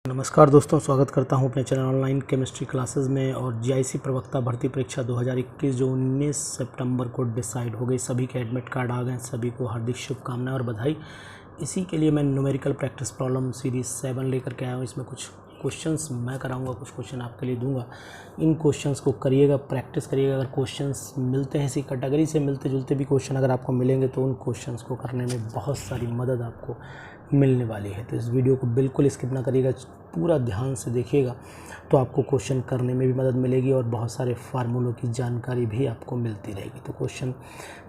नमस्कार दोस्तों, स्वागत करता हूं अपने चैनल ऑनलाइन केमिस्ट्री क्लासेस में। और जीआईसी प्रवक्ता भर्ती परीक्षा 2021 जो 19 सितंबर को डिसाइड हो गई, सभी के एडमिट कार्ड आ गए। सभी को हार्दिक शुभकामनाएं और बधाई। इसी के लिए मैं न्यूमेरिकल प्रैक्टिस प्रॉब्लम सीरीज़ 7 लेकर के आया हूं। इसमें कुछ क्वेश्चंस मैं कराऊंगा, कुछ क्वेश्चन आपके लिए दूंगा। इन क्वेश्चंस को करिएगा, प्रैक्टिस करिएगा। अगर क्वेश्चंस मिलते हैं इसी कैटेगरी से मिलते जुलते भी क्वेश्चन अगर आपको मिलेंगे तो उन क्वेश्चंस को करने में बहुत सारी मदद आपको मिलने वाली है। तो इस वीडियो को बिल्कुल स्किप ना करिएगा, पूरा ध्यान से देखिएगा तो आपको क्वेश्चन करने में भी मदद मिलेगी और बहुत सारे फार्मूलों की जानकारी भी आपको मिलती रहेगी। तो क्वेश्चन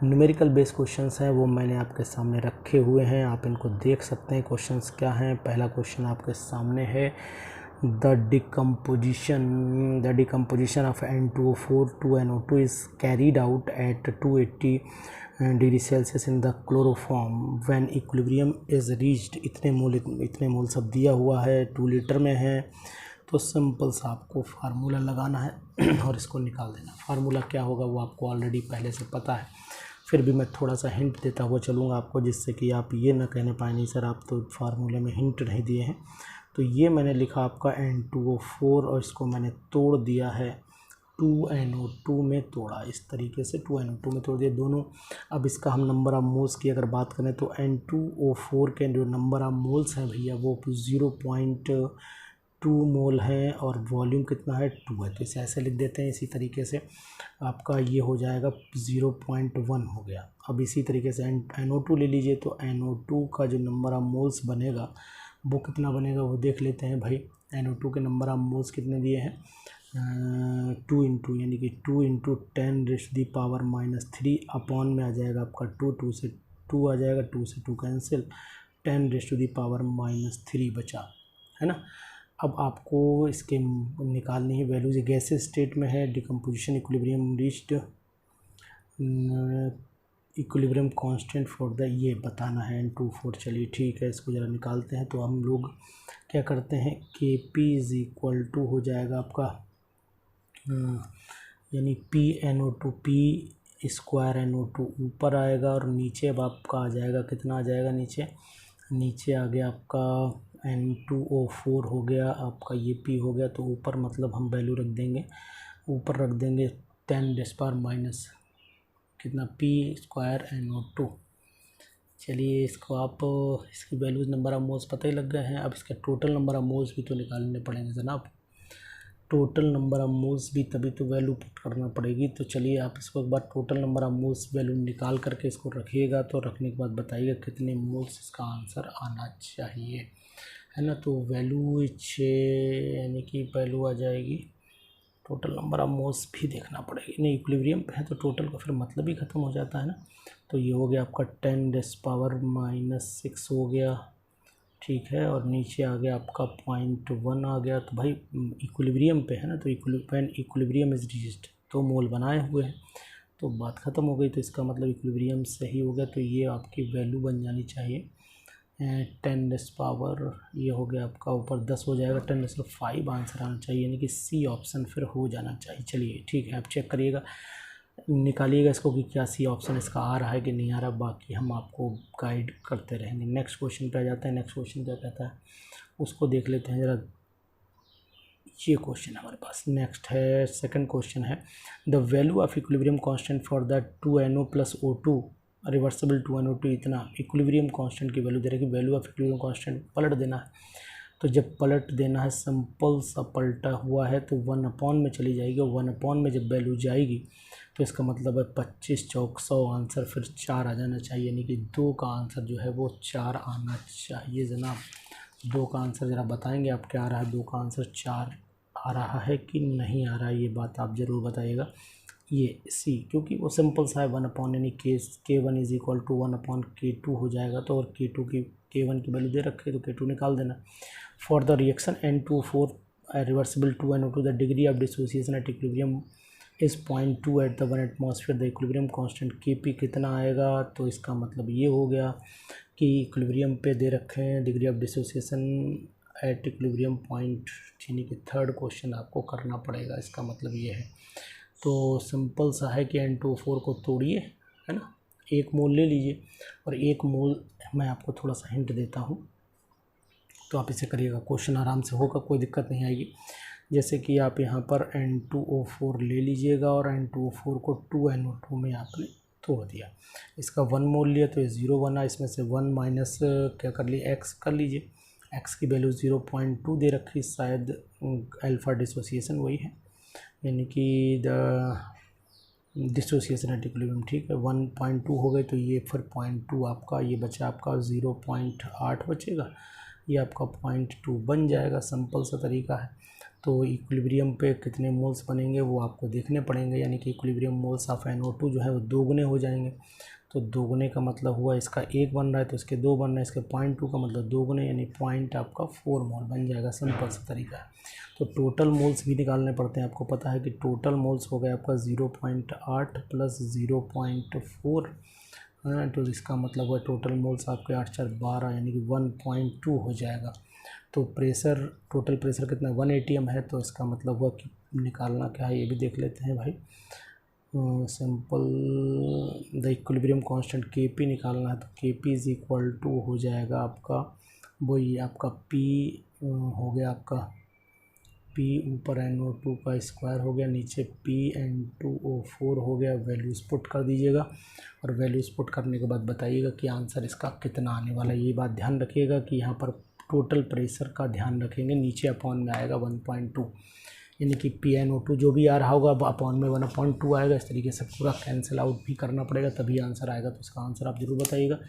न्यूमेरिकल बेस क्वेश्चंस हैं, वो मैंने आपके सामने रखे हुए हैं, आप इनको देख सकते हैं। क्वेश्चंस क्या हैं? पहला क्वेश्चन आपके सामने है, the decomposition of N2O4 to NO2 is carried out at 280 degree Celsius in the chloroform when equilibrium is reached. इतने मोल सब दिया हुआ है, 2 लीटर में है। तो सिंपल सा आपको फार्मूला लगाना है और इसको निकाल देना। फार्मूला क्या होगा वो आपको ऑलरेडी पहले से पता है, फिर भी मैं थोड़ा सा हिंट देता हुआ चलूँगा आपको, जिससे कि आप ये ना कहने पाए नहीं सर आप तो फार्मूले में हिंट नहीं दिए हैं। तो ये मैंने लिखा आपका N2O4 और इसको मैंने तोड़ दिया है 2NO2 में तोड़ा। इस तरीके से 2NO2 में तोड़ दिया दोनों। अब इसका हम नंबर ऑफ मोल्स की अगर बात करें तो N2O4 के जो नंबर ऑफ मोल्स हैं भैया वो 0.2 मोल है और वॉल्यूम कितना है 2 है। तो इसे ऐसे लिख देते हैं। इसी तरीके से आपका ये हो जाएगा 0.1 हो गया। अब इसी तरीके से NO2 ले लीजिए तो NO2 का जो नंबर ऑफ मोल्स बनेगा वो कितना बनेगा वो देख लेते हैं भाई। NO2 के नंबर ऑफ मोल्स कितने दिए हैं 2 इंटू यानी कि 2 इंटू 10⁻³ अपॉन में आ जाएगा आपका 2 से 2 आ जाएगा, 2 से 2 कैंसिल, 10⁻³ बचा है ना। अब आपको इसके निकालनी है वैल्यूज। गैसेस स्टेट में है, decomposition equilibrium reached, equilibrium constant for the ये बताना है N2O4। चलिए ठीक है, इसको ज़रा निकालते हैं। तो हम लोग क्या करते हैं, Kp इज इक्वल टू हो जाएगा आपका यानी PNO2 P² NO2 ऊपर आएगा और नीचे अब आपका आ जाएगा कितना आ जाएगा, नीचे आ गया आपका N2O4 हो गया, आपका ये P हो गया। तो ऊपर मतलब हम वैल्यू रख देंगे, ऊपर रख देंगे 10⁻⁻ कितना P² NO2। चलिए इसको आप इसकी वैल्यूज नंबर ऑफ मोल्स पता ही लग गए हैं। अब इसका टोटल नंबर ऑफ मोल्स भी तो निकालने पड़ेंगे जनाब। टोटल नंबर ऑफ मोल्स भी तभी तो वैल्यू पुट करना पड़ेगी। तो चलिए आप इसको एक बार total number of moles value निकाल करके इसको रखिएगा। तो रखने के बाद बताइएगा कितने मोल्स इसका आंसर आना चाहिए, है ना। तो वैल्यू 6 यानी कि वैल्यू आ जाएगी। टोटल नंबर ऑफ मोल्स भी देखना पड़ेगी, नहीं इक्विलिब्रियम पे है तो टोटल का फिर मतलब ही ख़त्म हो जाता है ना। तो ये हो गया आपका 10⁻⁻6 हो गया, ठीक है। और नीचे आ गया आपका 0.1 आ गया। तो भाई इक्विलिब्रियम पे है ना, तो इक्विलिब्रियम इज रीच्ड तो मोल बनाए हुए हैं तो बात ख़त्म हो गई। तो इसका मतलब इक्विलिब्रियम सही हो गया। तो ये आपकी वैल्यू बन जानी चाहिए 10⁻, ये हो गया आपका ऊपर 10 हो जाएगा, 10⁵ आंसर आना चाहिए, यानी कि सी ऑप्शन फिर हो जाना चाहिए। चलिए ठीक है, आप चेक करिएगा, निकालिएगा इसको कि क्या सी ऑप्शन इसका आ रहा है कि नहीं आ रहा। बाकी हम आपको गाइड करते रहेंगे। नेक्स्ट क्वेश्चन पे आ जाते हैं। नेक्स्ट क्वेश्चन क्या कहता है उसको देख लेते हैं ज़रा। ये क्वेश्चन हमारे पास नेक्स्ट है, सेकंड क्वेश्चन है, the value of equilibrium constant for the 2NO + O2 reversible 2NO2 इतना। इक्विलिब्रियम कांस्टेंट की वैल्यू दे रहे कि वैल्यू ऑफ इक्विलिब्रियम कांस्टेंट पलट देना है। तो जब पलट देना है, सिंपल सा पलटा हुआ है तो 1 में चली जाएगी। 1 में जब वैल्यू जाएगी तो इसका मतलब है 25 चौक 100 आंसर फिर 4 आ जाना चाहिए, यानी कि 2 का आंसर जो है वो 4 आना चाहिए जनाब। 2 का आंसर ज़रा बताएंगे आप क्या आ रहा है, 2 का आंसर 4 आ रहा है कि नहीं आ रहा है, ये बात आप ज़रूर बताइएगा। ये सी, क्योंकि वो सिंपल सा है 1 यानी K1 is equal to 1/K2 हो जाएगा। तो और K1 की वैल्यू दे रखे तो K2 निकाल देना। For the reaction N2O4 reversible 2NO2 the degree of dissociation at equilibrium इस 0.2 at the 1 atmosphere the equilibrium constant Kp कितना आएगा। तो इसका मतलब ये हो गया कि इक्विलिब्रियम पे दे रखे हैं degree of dissociation at equilibrium point, यानी कि थर्ड क्वेश्चन आपको करना पड़ेगा। इसका मतलब ये है। तो सिंपल सा है कि N2O4 को तोड़िए, है ना, 1 मोल ले लीजिए। और 1 मोल मैं आपको थोड़ा सा हिंट देता हूँ, तो आप इसे करिएगा, क्वेश्चन आराम से होगा, कोई दिक्कत नहीं आएगी। जैसे कि आप यहाँ पर N2O4 ले लीजिएगा और N2O4 को 2NO2 में आपने तोड़ दिया, इसका 1 मोल लिया तो ये 0 बना, इसमें से 1 माइनस क्या कर लिए, x कर लीजिए, x की वैल्यू 0.2 दे रखी, शायद अल्फा डिसोसिएशन वही है, यानी कि द डिसोसिएशन एट इक्विलिब्रियम, ठीक है। 1.2 हो गए तो ये फिर 0.2 आपका ये बचा, आपका 0.8 बचेगा, ये आपका 0.2 बन जाएगा, सिंपल सा तरीका है। तो इक्विलिब्रियम पे कितने मोल्स बनेंगे वो आपको देखने पड़ेंगे, यानी कि इक्विलिब्रियम मोल्स ऑफ NO2 जो है वो दोगुने हो जाएंगे। तो दोगुने का मतलब हुआ इसका 1 बन रहा है तो इसके 2 बन रहा है, इसके 0.2 का मतलब दोगुने, यानी पॉइंट आपका 4 मोल बन जाएगा, सिंपल सा तरीका है। तो टोटल मोल्स भी निकालने पड़ते हैं, आपको पता है कि टोटल मोल्स हो गया आपका 0.8 प्लस 0.4, तो इसका मतलब हुआ टोटल मोल्स आपके 8 4 12, यानी कि 1.2 हो जाएगा। तो प्रेशर, टोटल प्रेशर कितना 1 atm है, तो इसका मतलब हुआ कि निकालना क्या है ये भी देख लेते हैं भाई। Simple, the equilibrium constant Kp निकालना है, तो Kp इज इक्वल टू हो जाएगा आपका वही आपका P हो गया आपका P ऊपर NO2 का स्क्वायर हो गया, नीचे PN2O4 हो गया, वैल्यूज़ पुट कर दीजिएगा और वैल्यूज़ पुट करने के बाद बताइएगा कि आंसर इसका कितना आने वाला है। ये बात ध्यान रखिएगा कि यहाँ पर टोटल प्रेशर का ध्यान रखेंगे, नीचे अपॉन में आएगा 1.2, यानी कि PNO2 जो भी आ रहा होगा अब अपॉन में 1/2 आएगा, इस तरीके से पूरा कैंसिल आउट भी करना पड़ेगा तभी आंसर आएगा। तो इसका आंसर आप ज़रूर बताइएगा।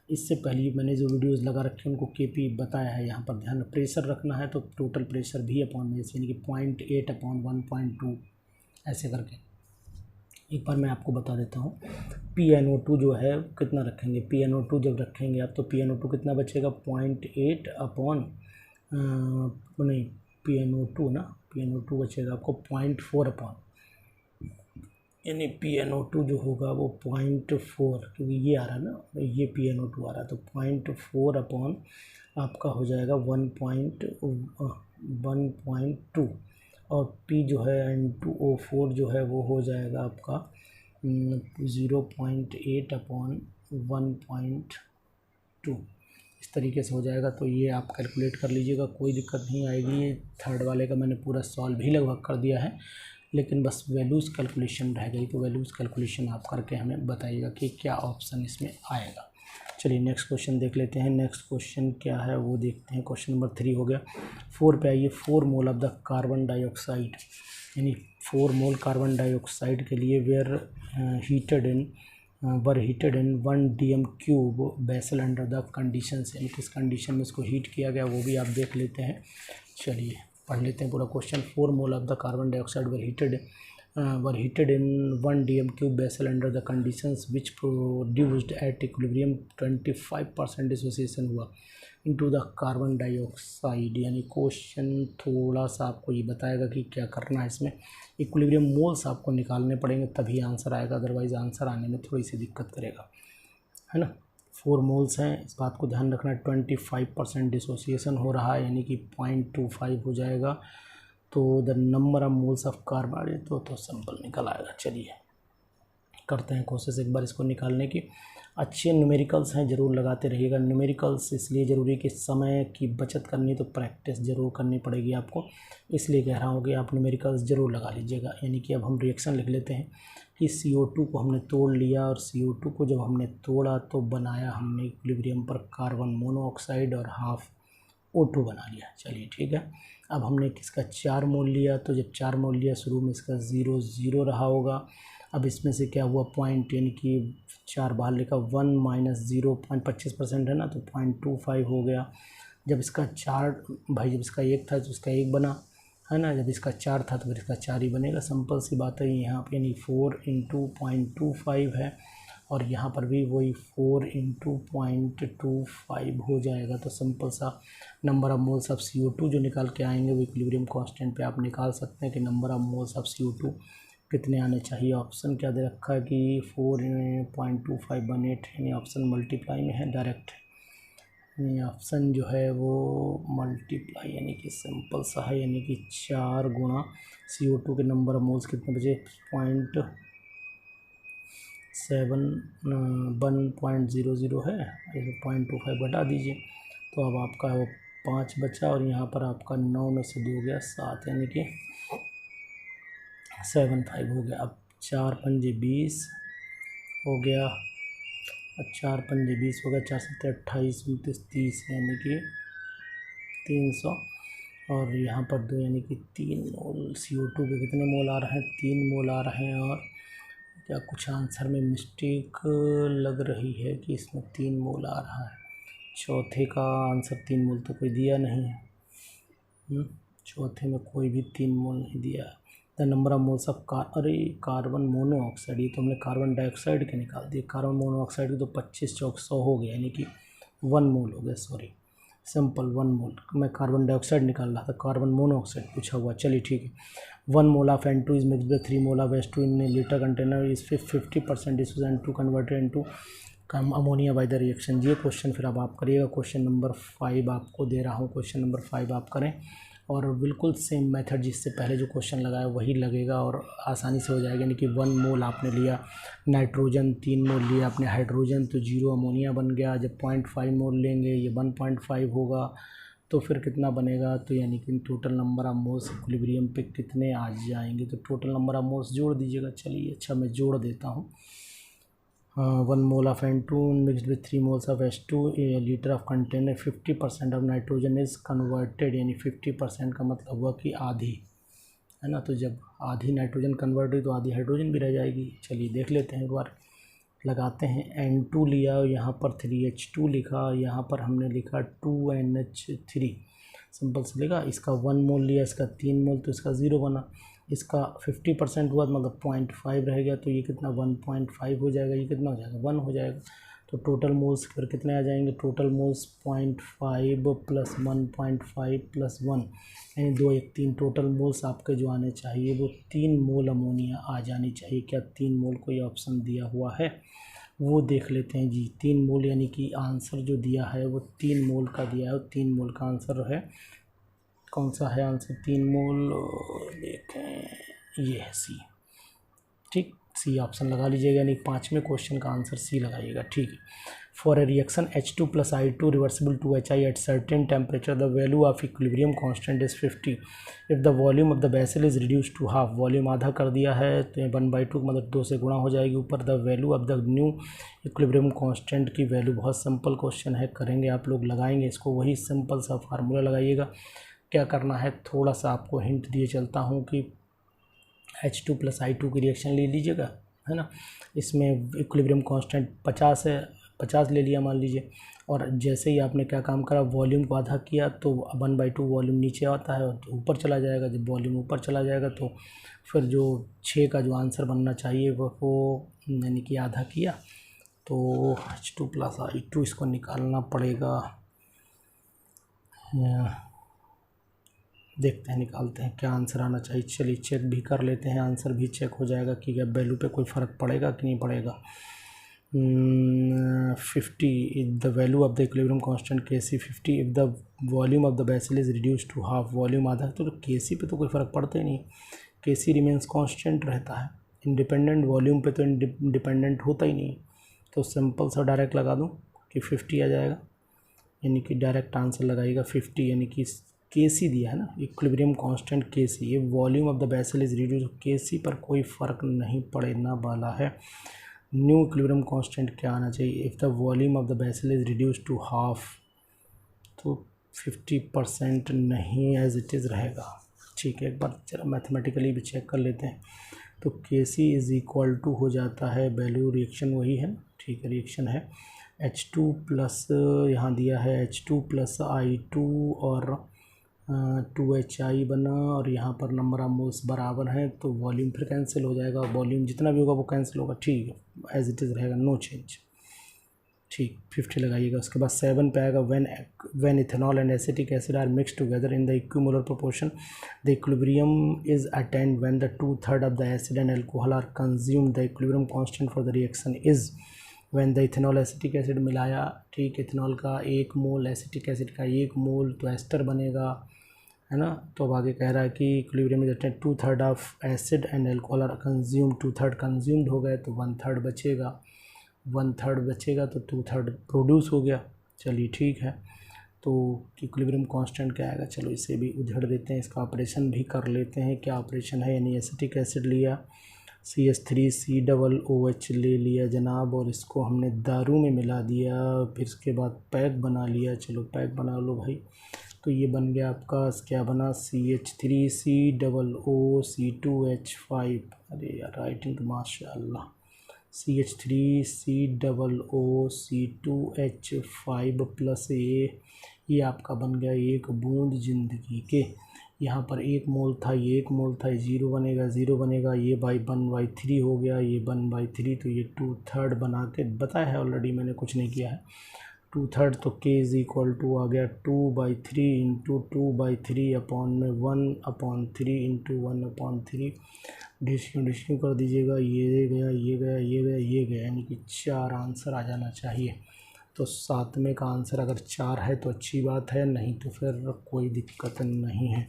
इससे पहले मैंने जो वीडियोस लगा रखे हैं उनको Kp बताया है, यहाँ पर ध्यान प्रेशर रखना है तो टोटल प्रेशर भी अपॉन में, यानी कि 0.8/1.2 ऐसे करके। एक बार मैं आपको बता देता हूँ, PNO2 जो है कितना रखेंगे, PNO2 जब रखेंगे आप तो PNO2 कितना बचेगा 0.8 अपॉन नहीं PNO2 ना, PNO2 बचेगा आपको 0.4 अपॉन, यानी PNO2 जो होगा वो 0.4, क्योंकि ये आ रहा है ना, ये PNO2 आ रहा है तो 0.4 अपॉन आपका हो जाएगा 1.2, और P जो है N2O4 जो है वो हो जाएगा आपका 0.8 अपॉन 1.2, इस तरीके से हो जाएगा। तो ये आप कैलकुलेट कर लीजिएगा, कोई दिक्कत नहीं आएगी। ये थर्ड वाले का मैंने पूरा सॉल्व भी लगभग कर दिया है, लेकिन बस वैल्यूज़ कैलकुलेशन रह गई, तो वैल्यूज़ कैलकुलेशन आप करके हमें बताइएगा कि क्या ऑप्शन इसमें आएगा। चलिए नेक्स्ट क्वेश्चन देख लेते हैं। नेक्स्ट क्वेश्चन क्या है वो देखते हैं। क्वेश्चन नंबर 3 हो गया। 4 पे आइए। 4 mole of the carbon dioxide, यानी 4 मोल कार्बन डाइऑक्साइड के लिए were heated in 1 dm³ vessel under the conditions, यानी किस कंडीशन में इसको हीट किया गया वो भी आप देख लेते हैं। चलिए पढ़ लेते हैं पूरा question. 4 mole of the carbon dioxide were heated in 1 dm³ vessel under the conditions which produced at equilibrium 25% dissociation हुआ इनटू द कार्बन डाइऑक्साइड, यानी क्वेश्चन थोड़ा सा आपको ये बताएगा कि क्या करना है इसमें। इक्विलिब्रियम मोल्स आपको निकालने पड़ेंगे तभी आंसर आएगा, अदरवाइज आंसर आने में थोड़ी सी दिक्कत करेगा, है ना। 4 मोल्स हैं, इस बात को ध्यान रखना। 25% डिसोसिएशन हो रहा है, यानी कि 0.25 हो जाएगा। तो the number of moles of carbon तो सिंपल निकल आएगा। चलिए करते हैं कोशिश एक बार इसको निकालने की। अच्छे न्यूमेरिकल्स हैं, ज़रूर लगाते रहिएगा। न्यूमेरिकल्स इसलिए ज़रूरी कि समय की बचत करनी तो प्रैक्टिस ज़रूर करनी पड़ेगी आपको, इसलिए कह रहा हूँ कि आप न्यूमेरिकल्स ज़रूर लगा लीजिएगा। यानी कि अब हम रिएक्शन लिख लेते हैं कि CO2 को हमने तोड़ लिया, और CO2 को जब हमने तोड़ा तो बनाया हमने इक्विलिब्रियम पर कार्बन मोनोऑक्साइड और हाफ O2 बना लिया। चलिए ठीक है। अब हमने किसका 4 मोल लिया, तो जब 4 मोल लिया शुरू में इसका 0 0 रहा होगा। अब इसमें से क्या हुआ पॉइंट, यानी कि 4 बाहर लिखा, 1 माइनस 0.25% है ना, तो 0.25 हो गया। जब इसका 4 भाई, जब इसका 1 था तो इसका 1 बना, है ना। जब इसका 4 था तो फिर इसका 4 ही बनेगा, सिंपल सी बात है। यहाँ पर यानी 4 × 0.25 है, और यहाँ पर भी वही 4 × 0.25 हो जाएगा। तो सिंपल सा number of moles of CO2 जो निकाल के आएंगे वो इक्विलिब्रियम कांस्टेंट पे आप निकाल सकते हैं कि number of moles of CO2 कितने आने चाहिए। ऑप्शन क्या दे रखा है कि 4.2518, यानी ऑप्शन मल्टीप्लाई में है डायरेक्ट, यानी ऑप्शन जो है वो मल्टीप्लाई, यानी कि सिंपल सा है, यानी कि 4 गुणा CO2 के नंबर ऑफ मोल्स कितने बचे 1.00 है, 0.25 घटा दीजिए तो अब आपका वो 5 बचा और यहाँ पर आपका 9 में से 2 गया 7 यानी कि 75 हो गया। अब 4 पंजे 20 हो गया और 4 पंजे 20 हो गया, 4 7 28 29 30 यानी कि 300 और यहाँ पर 2 यानी कि 3 मोल। CO2 के कितने मोल आ रहे हैं? 3 मोल आ रहे हैं। और क्या कुछ आंसर में मिस्टेक लग रही है कि इसमें 3 मोल आ रहा है? चौथे का आंसर 3 मोल तो कोई दिया नहीं है। चौथे में कोई भी 3 मोल नहीं दिया। The number of moles of carbon monoxide, ये तो हमने कार्बन डाइऑक्साइड के निकाल दिए। कार्बन मोनोऑक्साइड की तो 25 चौक 100 हो गया यानी कि 1 मोल हो गया। सॉरी, सिंपल 1 मोल। मैं कार्बन डाइऑक्साइड निकाल रहा था, कार्बन मोनोऑक्साइड पूछा हुआ। चलिए ठीक है। 1 mole of N2 is mixed with 3 mole of H2 in A litre container is 50% this N2 converted into ammonia by the reaction. ये क्वेश्चन फिर अब आप करिएगा। क्वेश्चन नंबर 5 आपको दे रहा हूँ। क्वेश्चन नंबर 5 आप करें और बिल्कुल सेम मेथड जिससे पहले जो क्वेश्चन लगाया वही लगेगा और आसानी से हो जाएगा। यानी कि 1 मोल आपने लिया नाइट्रोजन, 3 मोल लिया आपने हाइड्रोजन, तो 0 अमोनिया बन गया। जब 0.5 मोल लेंगे ये 1.5 होगा तो फिर कितना बनेगा? तो यानी कि total number of moles equilibrium पे कितने आ जाएंगे? तो टोटल नंबर ऑफ मोल्स जोड़ दीजिएगा। चलिए अच्छा मैं जोड़ देता हूँ। 1 mole of N2 mixed with 3 moles of H2 A litre of container 50% of nitrogen is converted, यानी 50% का मतलब हुआ कि आधी, है ना। तो जब आधी नाइट्रोजन कन्वर्ट हुई तो आधी हाइड्रोजन भी रह जाएगी। चलिए देख लेते हैं, एक बार लगाते हैं। N2 लिया, यहाँ पर 3H2 लिखा, यहाँ पर हमने लिखा 2NH3, सिंपल से लिखा। इसका 1 मोल लिया, इसका 3 मोल, तो इसका 0 बना। इसका 50% हुआ मतलब 0.5 रह गया, तो ये कितना 1.5 हो जाएगा। ये कितना हो जाएगा? 1 हो जाएगा। तो टोटल मोल्स फिर कितने आ जाएंगे? टोटल मोल्स 0.5 प्लस 1.5 प्लस 1 यानी 2 1 3। टोटल मोल्स आपके जो आने चाहिए वो 3 मोल अमोनिया आ जानी चाहिए। क्या 3 मोल कोई ऑप्शन दिया हुआ है? वो देख लेते हैं जी। 3 मोल यानी कि आंसर जो दिया है वो 3 मोल का दिया है। 3 मोल का आंसर है, कौन सा है आंसर? 3 मोल देखें, ये है सी। ठीक, सी ऑप्शन लगा लीजिएगा, यानी 5वें क्वेश्चन का आंसर सी लगाइएगा। ठीक है। For a reaction H2 plus I2 reversible to HI at certain temperature the value of equilibrium constant is 50 if the volume of the vessel is reduce to half. वॉल्यूम आधा कर दिया है तो ये 1/2 मतलब 2 से गुणा हो जाएगी ऊपर। The value of the new equilibrium constant की वैल्यू, बहुत सिंपल क्वेश्चन है, करेंगे आप लोग, लगाएंगे इसको, वही सिंपल सा फार्मूला लगाइएगा। क्या करना है, थोड़ा सा आपको हिंट दिए चलता हूँ कि H2 प्लस I2 की रिएक्शन ले लीजिएगा, है ना। इसमें इक्विलिब्रियम कांस्टेंट 50 है, 50 ले लिया मान लीजिए। और जैसे ही आपने क्या काम करा, वॉल्यूम को आधा किया तो 1/2 वॉल्यूम नीचे आता है और ऊपर चला जाएगा। जब वॉल्यूम ऊपर चला जाएगा तो फिर जो 6 का जो आंसर बनना चाहिए वो यानी कि आधा किया, तो H2 प्लस I2 इसको निकालना पड़ेगा। देखते हैं, निकालते हैं क्या आंसर आना चाहिए। चलिए चेक भी कर लेते हैं, आंसर भी चेक हो जाएगा कि क्या वैल्यू पे कोई फ़र्क पड़ेगा कि नहीं पड़ेगा। 50 if the value of the equilibrium constant Kc 50 if the volume of the vessel is reduce to half. वॉल्यूम आधा है तो Kc पे तो कोई फ़र्क पड़ता ही नहीं, Kc रिमेंस कांस्टेंट रहता है। इंडिपेंडेंट वॉल्यूम पे तो इंडिपेंडेंट होता ही नहीं, तो सिंपल सा डायरेक्ट लगा दूँ कि 50 आ जाएगा, यानी कि डायरेक्ट आंसर लगाइएगा 50, यानी कि Kc दिया है ना, इक्विलिब्रियम कांस्टेंट Kc। ये volume of the vessel is reduce, Kc पर कोई फ़र्क नहीं पड़ना वाला है। न्यू इक्विलिब्रियम कांस्टेंट क्या आना चाहिए? If the volume of the vessel is reduce to half, तो 50% नहीं, एज इट इज़ रहेगा। ठीक है, एक बार चलो मैथमेटिकली भी चेक कर लेते हैं। तो Kc इज़ इक्वल टू हो जाता है, वैल्यू रिएक्शन वही है, ठीक है, रिएक्शन है H2 प्लस, यहाँ दिया है H2 प्लस I2 और 2HI बना, और यहाँ पर नंबर ऑफ मोल्स बराबर हैं तो वॉल्यूम फिर कैंसिल हो जाएगा। वॉल्यूम जितना भी होगा वो कैंसिल होगा, ठीक है, एज इट इज़ रहेगा, नो चेंज। ठीक, 50 लगाइएगा। उसके बाद 7 पे आएगा, when ethanol and acetic acid are mix together in the equimolar proportion the equilibrium is attained when the 2/3 of the acid and alcohol are consumed. The equilibrium constant for the reaction is when the ethanol acetic acid मिलाया, ठीक, ethanol का 1 मोल, acetic acid का 1 मोल, तो ester बनेगा, है ना। तो अब आगे कह रहा है कि equilibrium is attained 2/3 of acid and alcohol are consumed. 2/3 consumed हो गए तो 1/3 बचेगा, 1/3 बचेगा तो 2/3 प्रोड्यूस हो गया। चलिए ठीक है, तो इक्विलिब्रियम कांस्टेंट क्या आएगा, चलो इसे भी उधेड़ देते हैं, इसका ऑपरेशन भी कर लेते हैं। क्या ऑपरेशन है, यानी एसिटिक एसिड लिया, CH3COOH ले लिया जनाब, और इसको हमने दारू में मिला दिया, फिर उसके बाद पैक बना लिया। चलो पैक बना लो भाई। तो ये बन गया आपका, क्या बना, CH3COOC2H5। अरे यार राइटिंग तो माशाअल्लाह, CH3COOC2H5 प्लस ये आपका बन गया एक बूंद जिंदगी के। यहाँ पर 1 मोल था, ये 1 मोल था, ये 0 बनेगा, 0 बनेगा, ये बाई 1/3 हो गया, ये 1/3, तो ये 2/3 बना के बताया है ऑलरेडी, मैंने कुछ नहीं किया है। 2/3 तो K इज़ इक्वल टू आ गया 2/3 इंटू 2/3 अपॉन में 1/3 इंटू 1/3। डिस्क्यू कर दीजिएगा, ये गया, ये गया, ये गया, ये गया, यानी कि 4 आंसर आ जाना चाहिए। तो 7वें का आंसर अगर 4 है तो अच्छी बात है, नहीं तो फिर कोई दिक्कत नहीं है।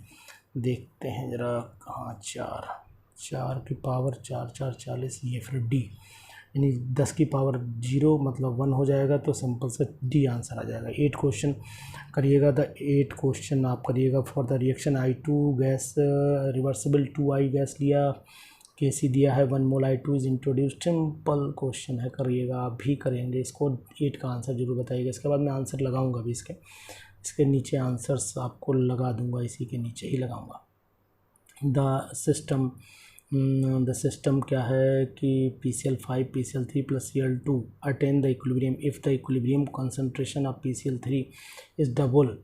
देखते हैं ज़रा, कहाँ 4 की पावर 4 4 40, ये फिर D, यानी 10 की पावर 0 मतलब 1 हो जाएगा, तो सिंपल से D आंसर आ जाएगा। 8 क्वेश्चन करिएगा, द 8 क्वेश्चन आप करिएगा for the reaction I2 gas reversible 2I gas लिया, KC दिया है 1 मोल I2 is introduced. Simple question है, करिएगा, आप भी करेंगे इसको। 8 का आंसर जरूर बताइएगा। इसके बाद मैं आंसर लगाऊंगा भी इसके नीचे आंसर्स आपको लगा दूंगा, इसी के नीचे ही लगाऊंगा। द सिस्टम क्या है कि PCl5 PCl3 plus Cl2 attain the equilibrium if the equilibrium concentration of PCl3 is double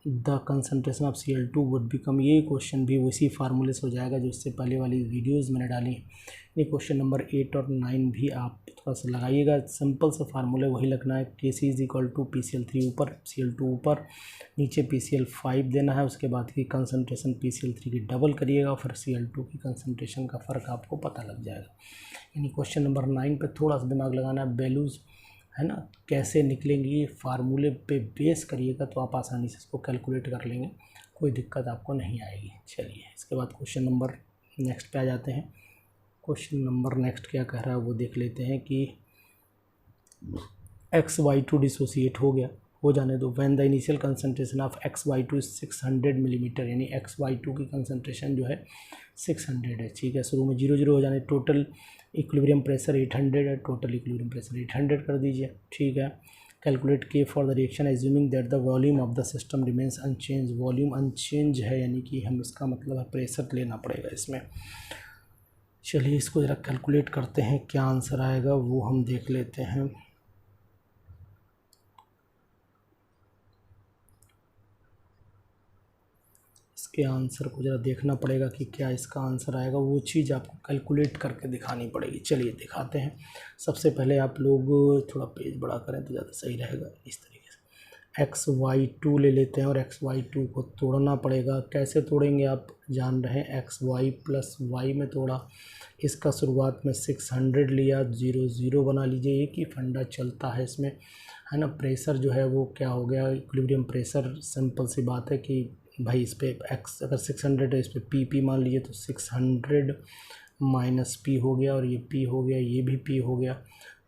the concentration of Cl2 would become. ये क्वेश्चन भी उसी फार्मूले से हो जाएगा जो इससे पहले वाली वीडियोज़ मैंने डाली हैं। ये क्वेश्चन नंबर 8 और 9 भी आप थोड़ा सा लगाइएगा, सिंपल सा फार्मूले वही लगना है। KC is equal to PCl3 ऊपर, Cl2 ऊपर, नीचे PCl5 देना है, उसके बाद की कंसंट्रेशन PCl3 की डबल करिएगा, फिर Cl2 की कंसंट्रेशन का फ़र्क आपको पता लग जाएगा। यानी क्वेश्चन नंबर 9 पे थोड़ा सा दिमाग लगाना है। वैल्यूज़ है ना, कैसे निकलेंगी, फार्मूले पे बेस करिएगा तो आप आसानी से इसको कैलकुलेट कर लेंगे, कोई दिक्कत आपको नहीं आएगी। चलिए इसके बाद क्वेश्चन नंबर नेक्स्ट पे आ जाते हैं। क्वेश्चन नंबर नेक्स्ट क्या कह रहा है वो देख लेते हैं कि XY2 डिसोसिएट हो जाने दो। When the initial concentration of XY2 is 600 millimetre, यानी XY2 की कंसंट्रेशन जो है 600 है। ठीक है, शुरू में 0 0 हो जाने। टोटल इक्विलिब्रियम प्रेशर 800 है, टोटल इक्विलिब्रियम प्रेशर 800 कर दीजिए। ठीक है, calculate K for the reaction assuming that the volume of the system remains unchanged. Volume unchanged है, यानी कि हम इसका मतलब है प्रेशर लेना पड़ेगा इसमें। चलिए इसको ज़रा कैलकुलेट करते हैं, क्या आंसर आएगा वो हम देख लेते हैं। इसके आंसर को ज़रा देखना पड़ेगा कि क्या इसका आंसर आएगा, वो चीज़ आपको कैलकुलेट करके दिखानी पड़ेगी। चलिए दिखाते हैं। सबसे पहले आप लोग थोड़ा पेज बड़ा करें तो ज़्यादा सही रहेगा। इस तरीके से XY2 ले लेते हैं और XY2 को तोड़ना पड़ेगा। कैसे तोड़ेंगे आप जान रहे हैं, XY प्लस Y में तोड़ा। इसका शुरुआत में 600 लिया, 0 0 बना लीजिए, एक ही फंडा चलता है इसमें, है ना। प्रेशर जो है वो क्या हो गया, इक्विलिब्रियम प्रेशर। सिंपल सी बात है कि भाई इस पर X अगर 600 है, इस पर P मान लीजिए, तो 600 माइनस P हो गया, और ये P हो गया, ये भी P हो गया,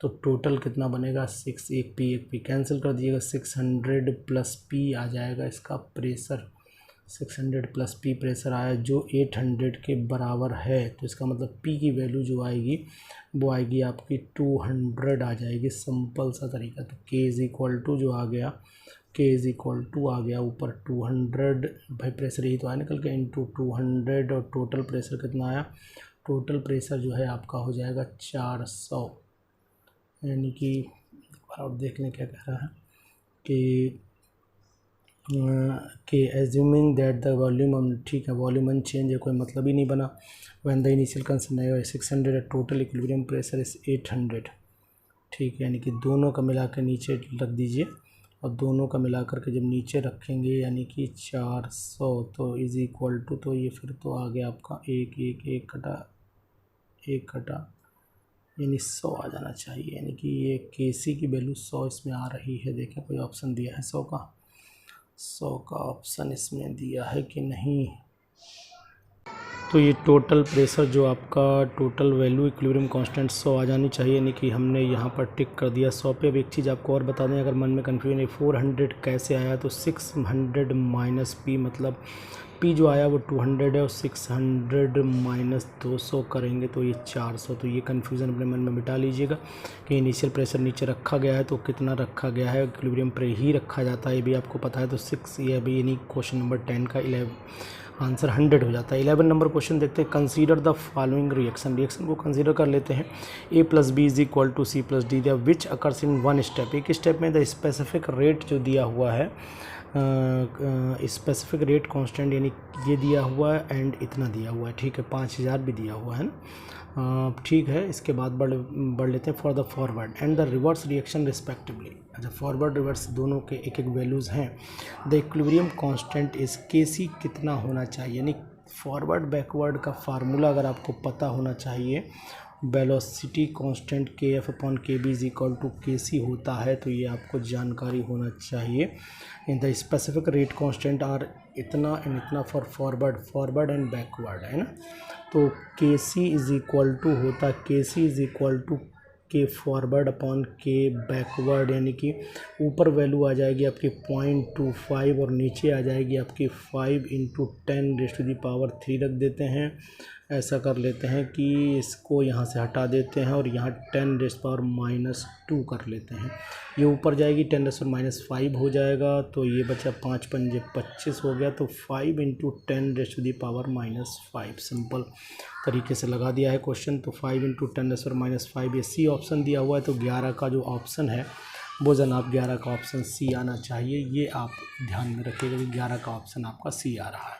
तो टोटल कितना बनेगा 6। एक P कैंसिल कर दीजिएगा, 600 प्लस P आ जाएगा इसका प्रेशर। 600 प्लस P प्रेशर आया जो 800 के बराबर है, तो इसका मतलब P की वैल्यू जो आएगी वो आएगी आपकी 200 आ जाएगी। सिंपल सा तरीका। तो K इज़ इक्वल टू जो आ गया, K इज़ इक्वल टू आ गया ऊपर 200, भाई प्रेशर यही तो आया निकल के, इंटू 200, और टोटल प्रेशर कितना आया, टोटल प्रेशर जो है आपका हो जाएगा 400। यानी कि एक बार और देख लें क्या कह रहा है कि एज्यूमिंग दैट द वॉल्यूम, ठीक है, वॉल्यूम अनचेंज है, कोई मतलब ही नहीं बना। व्हेन द इनिशियल कंसंट्रेशन 600 है, टोटल इक्विलिब्रियम प्रेशर इज 800। ठीक है, यानी कि दोनों का मिला के नीचे रख दीजिए, और दोनों का मिला कर के जब नीचे रखेंगे यानी कि 400, तो इज़ इक्वल टू, तो ये फिर तो आ गया आपका 1 कटा यानी 100 आ जाना चाहिए। यानी कि ये KC की वैल्यू 100 इसमें आ रही है। देखें कोई ऑप्शन दिया है 100 का ऑप्शन इसमें दिया है कि नहीं। तो ये टोटल प्रेशर जो आपका टोटल वैल्यू इक्विलिब्रियम कांस्टेंट 100 आ जानी चाहिए, यानी कि हमने यहाँ पर टिक कर दिया 100 पे। अब एक चीज़ आपको और बता दें अगर मन में कन्फ्यूजन है, 400 कैसे आया, तो 600 माइनस पी, मतलब पी जो आया वो 200 है और 600 माइनस 200 करेंगे तो ये 400। तो ये कन्फ्यूज़न अपने मन में मिटा लीजिएगा कि इनिशियल प्रेशर नीचे रखा गया है तो कितना रखा गया है, इक्विलिब्रियम पर ही रखा जाता है, ये भी आपको पता है। तो 6 ये अभी यानी क्वेश्चन नंबर 10 का आंसर 100 हो जाता है। 11 नंबर क्वेश्चन देखते हैं। कंसीडर द फॉलोइंग रिएक्शन को कंसीडर कर लेते हैं। a plus B is equal to C plus D, which occurs in one step. एक स्टेप में द स्पेसिफिक रेट जो दिया हुआ है, स्पेसिफिक रेट कांस्टेंट यानी ये दिया हुआ है एंड इतना दिया हुआ है, ठीक है, 5000 भी दिया हुआ है ना, ठीक है। इसके बाद बढ़ लेते हैं। For the forward and the reverse reaction respectively. अच्छा, फॉरवर्ड रिवर्स दोनों के एक एक वैल्यूज़ हैं। The equilibrium constant is KC कितना होना चाहिए, यानी फॉरवर्ड बैकवर्ड का फार्मूला अगर आपको पता होना चाहिए, वेलोसिटी कांस्टेंट के एफ अपॉन के बी इज इक्वल टू के सी होता है, तो ये आपको जानकारी होना चाहिए। In the specific rate constant are इतना एंड इतना फॉर फॉरवर्ड एंड बैकवर्ड, है ना। तो के सी इज इक्वल टू होता, के सी इज इक्वल टू के फॉरवर्ड अपॉन के बैकवर्ड, यानी कि ऊपर वैल्यू आ जाएगी आपकी 0.25 और नीचे आ जाएगी आपकी 5 × 10⁻³ रख देते हैं। ऐसा कर लेते हैं कि इसको यहाँ से हटा देते हैं और यहाँ 10⁻² कर लेते हैं। ये ऊपर जाएगी 10⁻5 हो जाएगा, तो ये बचा 5 पंजे 25 हो गया, तो 5 × 10⁻5 सिंपल तरीके से लगा दिया है क्वेश्चन। तो 5 × 10⁻5 ये सी ऑप्शन दिया हुआ है, तो 11 का जो ऑप्शन है वो जनाब 11 का ऑप्शन सी आना चाहिए। ये आप ध्यान में रखिएगा कि 11 का ऑप्शन आपका सी आ रहा है।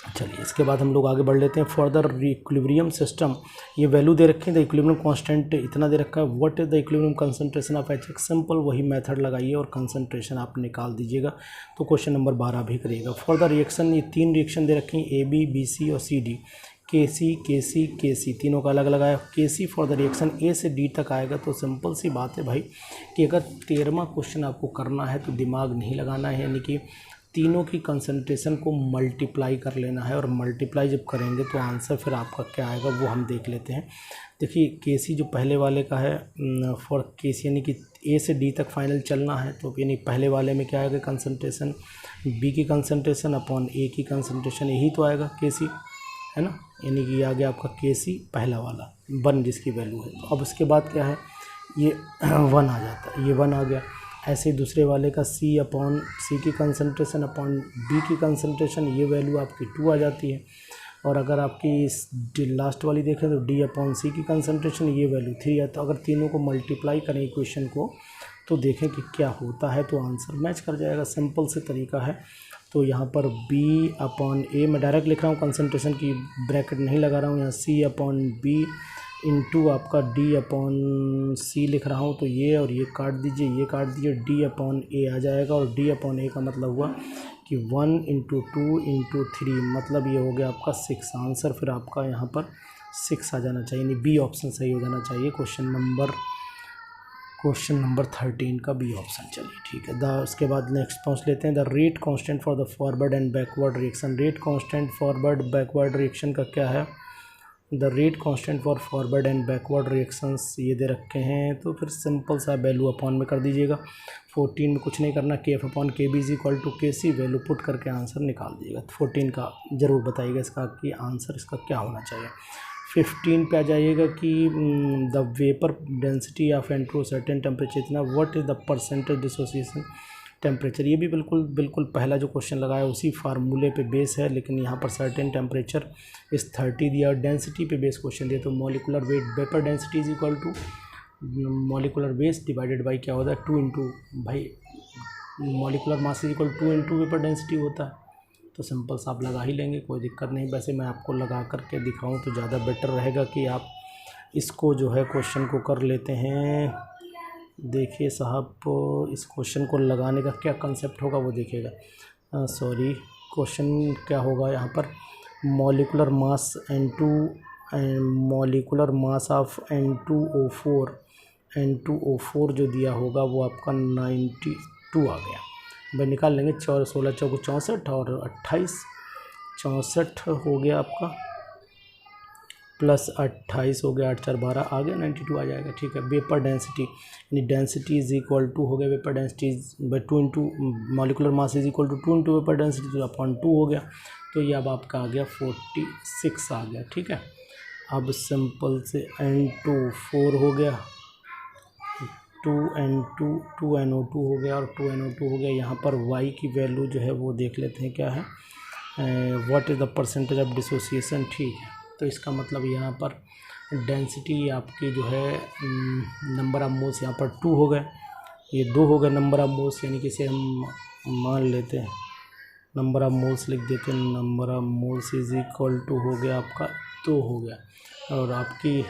चलिए इसके बाद हम लोग आगे बढ़ लेते हैं। फॉर द इक्विलिब्रियम सिस्टम, ये वैल्यू दे रखे हैं, द इक्विलिब्रियम कांस्टेंट इतना दे रखा है। What is the equilibrium concentration of H x, simple वही मेथड लगाइए और कंसंट्रेशन आप निकाल दीजिएगा। तो क्वेश्चन नंबर 12 भी करिएगा। फॉर द रिएक्शन, ये 3 रिएक्शन दे रखे हैं, ए बी, बी सी और सी डी। के सी तीनों का अलग अलग आया। के सी फॉर द रिएक्शन ए से डी तक आएगा। तो सिंपल सी बात है भाई कि अगर 13वां क्वेश्चन आपको करना है तो दिमाग नहीं लगाना है, यानी कि तीनों की कंसंट्रेशन को मल्टीप्लाई कर लेना है, और मल्टीप्लाई जब करेंगे तो आंसर फिर आपका क्या आएगा वो हम देख लेते हैं। देखिए के सी जो पहले वाले का है, फॉर के सी यानी कि ए से डी तक फाइनल चलना है, तो यानी पहले वाले में क्या आएगा, कंसंट्रेशन बी की कंसंट्रेशन अपॉन ए की कंसंट्रेशन, यही तो आएगा के सी, है ना। यानी कि आ गया आपका के सी पहला वाला 1 जिसकी वैल्यू है। अब उसके बाद क्या है, ये 1 आ जाता है, ये 1 आ गया। ऐसे ही दूसरे वाले का सी अपॉन सी की कंसंट्रेशन अपॉन बी की कंसंट्रेशन, ये वैल्यू आपकी 2 आ जाती है। और अगर आपकी लास्ट वाली देखें तो डी अपॉन सी की कंसंट्रेशन, ये वैल्यू 3 है। तो अगर तीनों को मल्टीप्लाई करें इक्वेशन को तो देखें कि क्या होता है, तो आंसर मैच कर जाएगा। सिंपल से तरीका है। तो यहाँ पर B अपॉन ए मैं डायरेक्ट लिख रहा हूँ, कंसंट्रेशन की ब्रैकेट नहीं लगा रहा हूँ। यहाँ C अपॉन बी इंटू आपका D अपॉन सी लिख रहा हूँ, तो ये और ये काट दीजिए, ये काट दीजिए, D अपॉन ए आ जाएगा। और D अपॉन ए का मतलब हुआ कि 1 × 2 × 3, मतलब ये हो गया आपका 6। आंसर फिर आपका यहाँ पर 6 आ जाना चाहिए, यानी बी ऑप्शन सही हो जाना चाहिए। क्वेश्चन नंबर 13 का बी ऑप्शन। चलिए ठीक है। उसके बाद नेक्स्ट पहुँच लेते हैं। The rate constant for the forward and backward reaction. Rate constant forward backward reaction का क्या है, the rate constant for forward and backward reactions ये दे रखे हैं। तो फिर सिंपल सा वैल्यू अपॉन में कर दीजिएगा। 14 में कुछ नहीं करना, के एफ अपॉन के बी इज इक्वल टू के सी, वैल्यू पुट करके आंसर निकाल दीजिएगा। 14 का ज़रूर बताइएगा इसका कि आंसर इसका क्या होना चाहिए। 15 पे आ जाइएगा कि द वेपर डेंसिटी ऑफ एंट्रो सर्टेन टेम्परेचर इतना, what is the percentage dissociation temperature. ये भी बिल्कुल पहला जो क्वेश्चन लगाया उसी फार्मूले पे बेस है, लेकिन यहाँ पर सर्टेन टेम्परेचर इस 30 दिया और डेंसिटी पे बेस क्वेश्चन दिया। तो molecular weight vapour density is equal to molecular weight divided by क्या होता है 2 × भाई molecular mass is equal 2 × vapour density होता है। तो सिंपल सा आप लगा ही लेंगे, कोई दिक्कत नहीं। वैसे मैं आपको लगा करके दिखाऊं तो ज़्यादा बेटर रहेगा कि आप इसको जो है क्वेश्चन को कर लेते हैं। देखिए साहब, इस क्वेश्चन को लगाने का क्या कंसेप्ट होगा वो देखिएगा। सॉरी, क्वेश्चन क्या होगा यहाँ पर, molecular mass N2 molecular mass of N2O4 जो दिया होगा वो आपका 92 आ गया। भाई निकाल लेंगे, 16 × 4 = 64 और 28 64 हो गया आपका, प्लस 28 हो गया, 8 4 12 आ गया, 92 आ जाएगा। ठीक है, वेपर डेंसिटी यानी डेंसिटी इज इक्वल टू हो गया vapour density by 2 into molecular mass is equal to 2 into vapour density, तो अपॉन 2 हो गया। तो ये अब आपका आ गया 46 आ गया। ठीक है, अब सिंपल से N2 4 हो गया, 2N2 2NO2 हो गया और 2NO2 हो गया। यहाँ पर Y की वैल्यू जो है वो देख लेते हैं क्या है, what is the percentage of dissociation. ठीक है, तो इसका मतलब यहाँ पर डेंसिटी आपकी जो है नंबर ऑफ मोल्स यहाँ पर 2 हो गए, ये 2 हो गए नंबर ऑफ मोल्स, यानी कि इसे हम मान लेते हैं नंबर ऑफ मोल्स लिख देते हैं, number of moles is equal to हो गया आपका 2 हो गया। और आपकी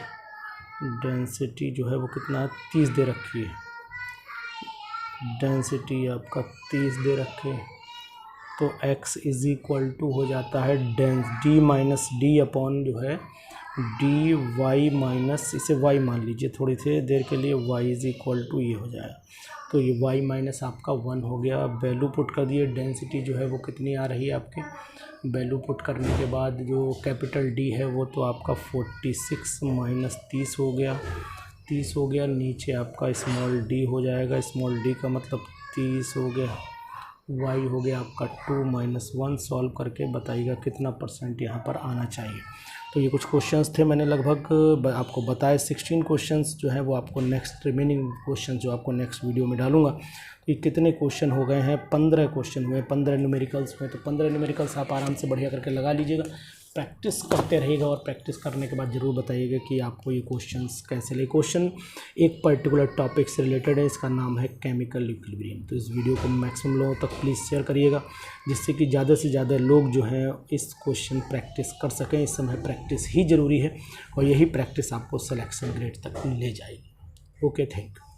डेंसिटी जो है वो कितना है, 30 दे रखी है, डेंसिटी आपका 30 दे रखे है। तो x इज इक्वल टू हो जाता है d माइनस डी अपॉन जो है डी वाई माइनस, इसे y मान लीजिए थोड़ी सी देर के लिए, y इज इक्वल टू ये हो जाएगा। तो ये y माइनस आपका 1 हो गया। वैल्यू पुट कर दिए, डेंसिटी जो है वो कितनी आ रही है आपके, वैल्यू पुट करने के बाद जो कैपिटल D है वो तो आपका 46 माइनस 30 हो गया, 30 हो गया। नीचे आपका स्मॉल d हो जाएगा, स्मॉल d का मतलब 30 हो गया, y हो गया आपका 2 माइनस 1। सॉल्व करके बताइएगा कितना परसेंट यहाँ पर आना चाहिए। तो ये कुछ क्वेश्चंस थे, मैंने लगभग आपको बताए 16 क्वेश्चंस जो है वो आपको नेक्स्ट रिमेनिंग क्वेश्चन जो आपको नेक्स्ट वीडियो में डालूंगा। तो ये कितने क्वेश्चन हो गए हैं, 15 क्वेश्चन हुए, 15 न्यूमेरिकल्स हुए। तो 15 न्यूमेरिकल्स आप आराम से बढ़िया करके लगा लीजिएगा, प्रैक्टिस करते रहिएगा और प्रैक्टिस करने के बाद ज़रूर बताइएगा कि आपको ये क्वेश्चंस कैसे लगे। क्वेश्चन एक पर्टिकुलर टॉपिक से रिलेटेड है, इसका नाम है केमिकल इक्विलिब्रियम। तो इस वीडियो को मैक्सिमम लोगों तक प्लीज़ शेयर करिएगा, जिससे कि ज़्यादा से ज़्यादा लोग जो हैं इस क्वेश्चन प्रैक्टिस कर सकें। इस समय प्रैक्टिस ही ज़रूरी है और यही प्रैक्टिस आपको सिलेक्शन ग्रेड तक ले जाएगी। Okay, thank you.